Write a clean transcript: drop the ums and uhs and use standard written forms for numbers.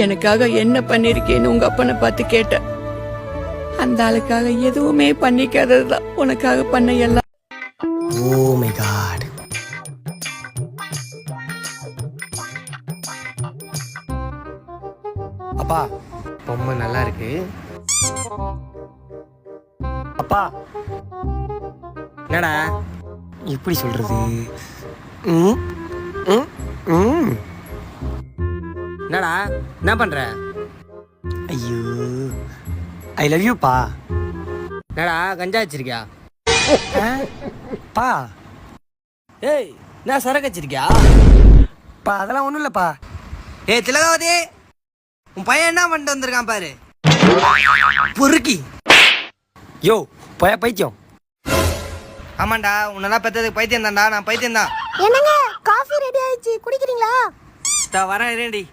எனக்காக என்ன பண்ணிருக்கேன்னு உங்க அப்பனை பார்த்து கேட்டேன். அந்த ஆளுக்காக எதுவுமே பண்ணிக்காததுதான் உனக்காக பண்ண எல்லாம். Oh my god. அப்பா பொம்மை நல்லா இருக்கு. அப்பா என்னடா இப்படி சொல்றது? என்னடா என்ன பண்ற? ஐயோ ஐ லவ் யூ பா. என்னடா கஞ்சா வச்சிருக்கியா? பா ஏய் என்ன சரக்கு வச்சிருக்கியா? பா அதெல்லாம் ஒன்றும் இல்லைப்பா. ஏய் திலகாவதி, உன் பையன் என்ன பண்ணிட்டு வந்திருக்கான் பாரு. பொறுக்கி யோ பைத்தியம். ஆமாண்டா, உன்னெல்லாம் பெற்றதுக்கு பைத்தியம் தான்டா. நான் பைத்தியம் தான். என்னங்க காஃபி ரெடி ஆயிடுச்சு, குடிக்கிறீங்களா? வரேன் இரேண்டி.